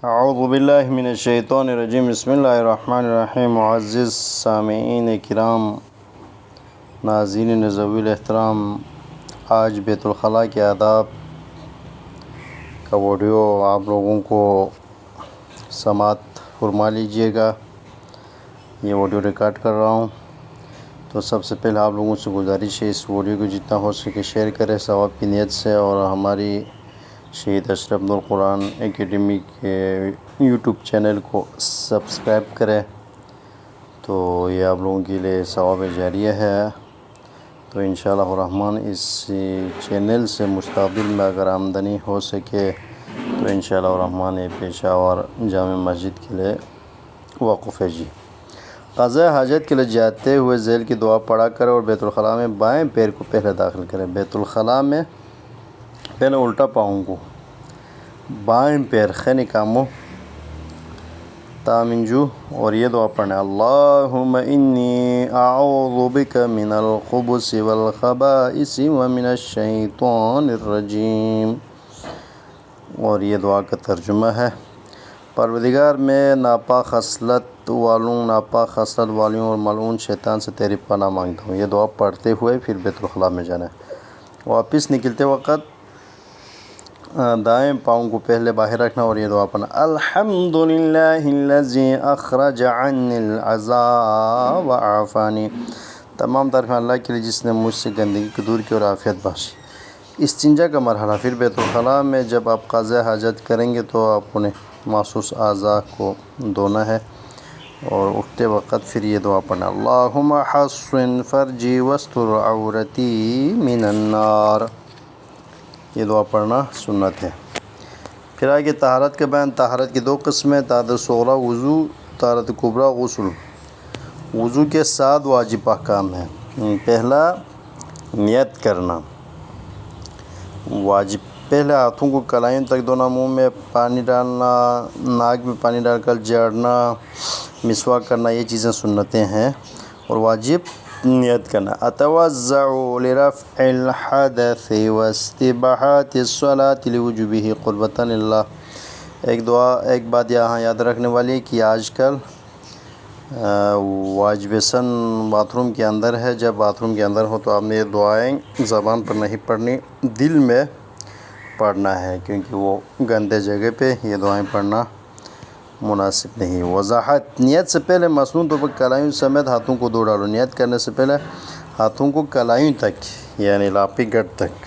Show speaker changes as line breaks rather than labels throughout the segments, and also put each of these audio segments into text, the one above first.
اعوذ باللہ من الشیطان الرجیم بسم اللہ الرحمن الرحیم معزز سامعین کرام ناظرین ذوی الاحترام، آج بیت الخلاء کے آداب کا ویڈیو آپ لوگوں کو سماعت فرما لیجئے گا۔ یہ ویڈیو ریکارڈ کر رہا ہوں، تو سب سے پہلے آپ لوگوں سے گزارش ہے اس ویڈیو کو جتنا ہو سکے شیئر کریں ثواب کی نیت سے، اور ہماری شہید اشرف نور قرآن اکیڈمی کے یوٹیوب چینل کو سبسکرائب کریں، تو یہ آپ لوگوں کے لیے ثواب جاریہ ہے۔ تو انشاءاللہ الرحمن اس چینل سے مستقبل میں اگر آمدنی ہو سکے تو انشاءاللہ الرحمن یہ پشاور جامع مسجد کے لیے وقف ہے۔ قضاء حاجت کے لیے جاتے ہوئے ذیل کی دعا پڑھا کریں اور بیت الخلاء میں بائیں پیر کو پہلے داخل کریں۔ بیت الخلاء میں پہلے الٹا پاؤں کو بائیں پیر خینے کامو تامنجو، اور یہ دعا پڑھنا ہے: اللہم انی اعوذ بک من الخبث والخبائث ومن الشیطان الرجیم۔ اور یہ دعا کا ترجمہ ہے: پروردگار میں ناپاک خصلت والوں اور ملعون شیطان سے تیری پناہ مانگتا ہوں۔ یہ دعا پڑھتے ہوئے پھر بیت الخلاء میں جانا ہے۔ واپس نکلتے وقت دائیں پاؤں کو پہلے باہر رکھنا اور یہ دعا پڑھنا: الحمدللہ الذی اخرج عنی العذاب وعافانی۔ تمام تعریفیں اللہ کے لیے جس نے مجھ سے گندگی کو دور کی اور عافیت بخشی۔ استنجا کا مرحلہ: پھر بیت الخلاء میں جب آپ قضاء حاجت کریں گے تو آپ انہیں مخصوص اعضاء کو دھونا ہے، اور اٹھتے وقت پھر یہ دعا پڑھنا: اللہم حصن فرجی واستر عورتی من النار۔ یہ دعا پڑھنا سنت ہے۔ پھر آگے طہارت کا بیان۔ طہارت کی دو قسمیں: طہارت صغریٰ وضو، طہارت کبریٰ غسل۔ وضو کے 7 واجب احکام ہیں۔ پہلا، نیت کرنا واجب۔ پہلے ہاتھوں کو کلائیوں تک دھونا، منہ میں پانی ڈالنا، ناک میں پانی ڈال کر جھاڑنا، مسواک کرنا، یہ چیزیں سنتیں ہیں، اور واجب نیت کرنا۔ اتوضأ لرفع الحدث واستباحة الصلاة لوجوبه قربة لله۔ ایک بات یہاں یاد رکھنے والی ہے کہ آج کل واجب سن باتھ روم کے اندر ہے۔ جب باتھ روم کے اندر ہو تو آپ نے یہ دعائیں زبان پر نہیں پڑھنی، دل میں پڑھنا ہے، کیونکہ وہ گندے جگہ پہ یہ دعائیں پڑھنا مناسب نہیں۔ وضاحت: نیت سے پہلے مسنون طور پر کلائیوں سمیت ہاتھوں کو دھو ڈالو۔ نیت کرنے سے پہلے ہاتھوں کو کلائیوں تک یعنی لاپی گٹ تک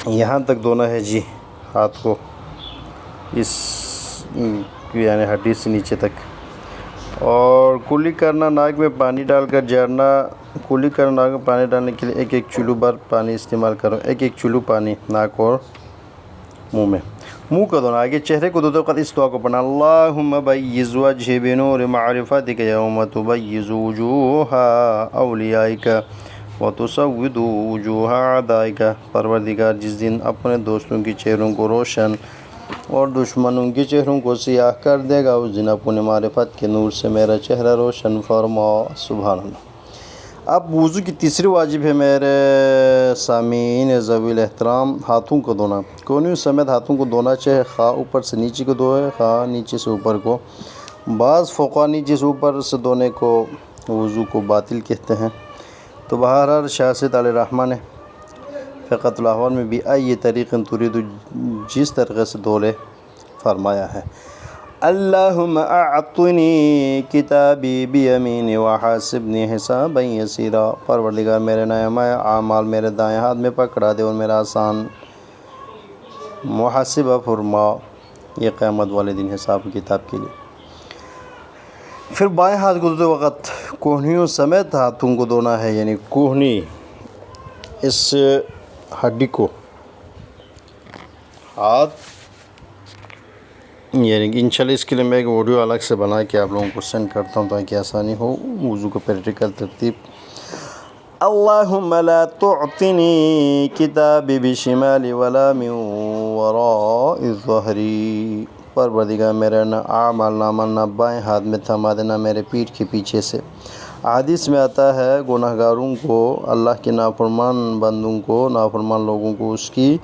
یہاں تک دھونا ہے ہاتھ کو، اس یعنی ہڈی سے نیچے تک۔ اور کلی کرنا، ناک میں پانی ڈال کر جھاڑنا۔ کلی کرنا، ناک میں پانی ڈالنے کے لیے 1 چلو بھر پانی استعمال کرو۔ 1 چلو پانی ناک اور منہ میں۔ منہ کو دھونا۔ آگے چہرے کو دھوتے وقت اس دعا کو پڑھنا: اللہم بیض وجہی بنور معرفتک یوم تبیض وجوہ اولیائک وتسود وجوہ اعدائک۔ پروردگار جس دن اپنے دوستوں کے چہروں کو روشن اور دشمنوں کے چہروں کو سیاہ کر دے گا، اس دن اپنے معرفت کے نور سے میرا چہرہ روشن فرما۔ سبحان اللہ۔ اب وضو کی تیسری واجب ہے میرے سامعین ذوی الاحترام، ہاتھوں کو دھونا۔ کونیوں سمیت ہاتھوں کو دھونا چاہے خواہ اوپر سے نیچے کو دھوئے خواہ نیچے سے اوپر کو۔ بعض فقہا نیچے سے اوپر سے دھونے کو وضو کو باطل کہتے ہیں، تو بہرحال شاہ سید علیہ الرحمہ نے فقہ الاحوال میں بھی ای طریق ترید، جس طریقے سے دھو لے فرمایا ہے۔ اللہم اعطنی کتابی بیمینی وحاسبنی حسابا یسیرا۔ پروردگار میرے نامہ اعمال میرے دائیں ہاتھ میں پکڑا دے اور میرا آسان محاسبہ فرما، یہ قیامت والے دن حساب کتاب کے لیے۔ پھر بائیں ہاتھ کو دھوتے وقت کوہنیوں سمیت ہاتھوں کو دھونا ہے، یعنی کوہنی اس ہڈی کو ہاتھ، یعنی انشاءاللہ اس کے لیے میں ایک ویڈیو الگ سے بنا کے آپ لوگوں کو سینڈ کرتا ہوں تاکہ آسانی ہو وضو کو پریکٹیکل ترتیب۔ اللہم لا تعطنی کتابی بشمالی ولا من وراء ظہری۔ پروردگار میرا اعمال نامہ نہ بائیں ہاتھ میں تھما دینا، میرے پیٹھ کے پیچھے سے۔ حدیث میں آتا ہے گناہ گاروں کو، اللہ کے نافرمان بندوں کو، نافرمان لوگوں کو اس کی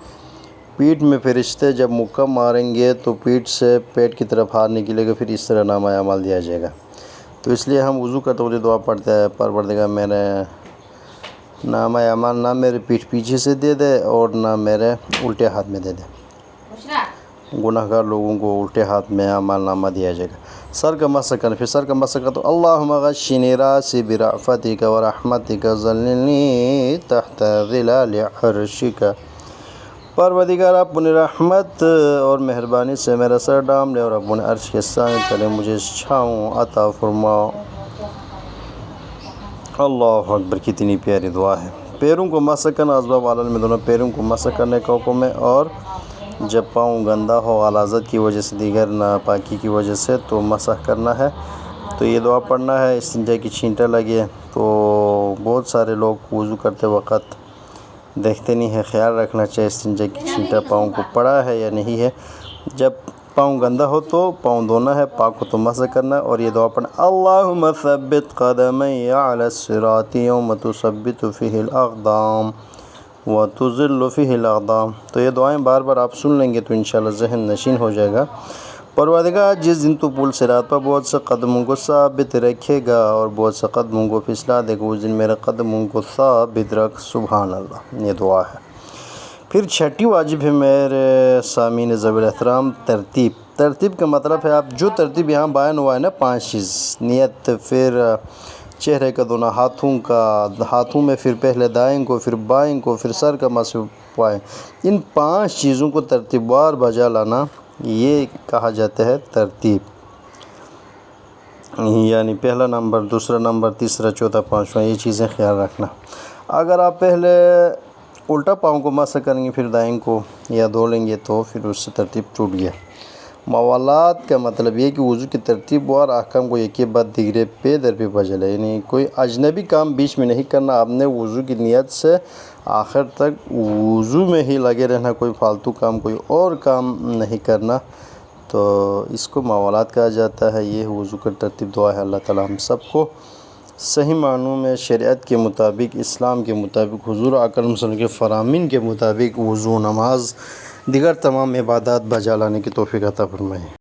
پیٹھ میں فرشتے جب مکہ ماریں گے تو پیٹھ سے پیٹ کی طرف ہاتھ نکلے گا، پھر اس طرح نامہ اعمال دیا جائے گا۔ تو اس لیے ہم وضو کرتے ہوئے دعا پڑھتے ہیں، پروردگار میرے نامہ اعمال نہ میرے پیٹھ پیچھے سے دے دے اور نہ میرے الٹے ہاتھ میں دے دے۔ گناہ گار لوگوں کو الٹے ہاتھ میں اعمال نامہ دیا جائے گا۔ سر کا مسح کرنا، پھر سر کا مسح کرنا تو اللہم غشنی راسی برأفتک ورحمتک ظللنی تحت ظلال عرشک۔ پروردگار اپنی رحمت اور مہربانی سے میرا سر ڈام لے اور اپنے عرش کے سائے تلے مجھے چھاؤں عطا فرماؤ۔ اللہ اکبر، کتنی پیاری دعا ہے۔ پیروں کو مسح کرنا، اسباب عالم میں دونوں پیروں کو مسح کرنے کا حکم ہے، اور جب پاؤں گندا ہو غلاظت کی وجہ سے، دیگر ناپاکی کی وجہ سے، تو مسح کرنا ہے۔ تو یہ دعا پڑھنا ہے۔ استنجا کی چھینٹیں لگے تو بہت سارے لوگ وضو کرتے وقت دیکھتے نہیں ہے، خیال رکھنا چاہیے استنجا کی چھینٹا پاؤں کو پڑا ہے یا نہیں ہے۔ جب پاؤں گندا ہو تو پاؤں دھونا ہے، پاک ہو تو مسح کرنا ہے، اور یہ دعا پڑھنا اللہم ثبت قدمی علی الصراط یوم تثبت فیہ الاقدام وتذل فیہ الاقدام۔ تو یہ دعائیں بار بار آپ سن لیں گے تو انشاءاللہ ذہن نشین ہو جائے گا۔ پروردگار جس دن تو پل صراط پر بہت سے قدموں کو ثابت رکھے گا اور بہت سے قدموں کو پھسلا دے گا، اس دن میرے قدموں کو ثابت رکھ، سبحان اللہ۔ یہ دعا ہے۔ پھر چھٹی واجب ہے میرے سامعین ذوی الاحترام، ترتیب کا مطلب ہے آپ جو ترتیب یہاں بیان ہوا ہے نا، 5 چیز، نیت، پھر چہرے کا دھونا، ہاتھوں میں پھر پہلے دائیں کو، پھر بائیں کو، پھر سر کا مسح پائیں، ان 5 چیزوں کو ترتیب وار بجا لانا، یہ کہا جاتا ہے ترتیب۔ یعنی پہلا نمبر، دوسرا نمبر، تیسرا، چوتھا، پانچواں، یہ چیزیں خیال رکھنا۔ اگر آپ پہلے الٹا پاؤں کو مسح کریں گے پھر دائیں کو یا دھو لیں گے تو پھر اس سے ترتیب ٹوٹ گیا۔ موالات کا مطلب یہ کہ وضو کی ترتیب وار احکام کو ایک کے بعد دیگرے پہ در پہ بجا لے، یعنی کوئی اجنبی کام بیچ میں نہیں کرنا، آپ نے وضو کی نیت سے آخر تک وضو میں ہی لگے رہنا، کوئی فالتو کام، کوئی اور کام نہیں کرنا، تو اس کو موالات کہا جاتا ہے۔ یہ وضو کا ترتیب دعا ہے۔ اللہ تعالیٰ ہم سب کو صحیح معنوں میں شریعت کے مطابق، اسلام کے مطابق، حضور اکرم صلی اللہ علیہ وسلم کے فرامین کے مطابق وضو، نماز، دیگر تمام عبادات بجا لانے کی توفیق عطا فرمائے۔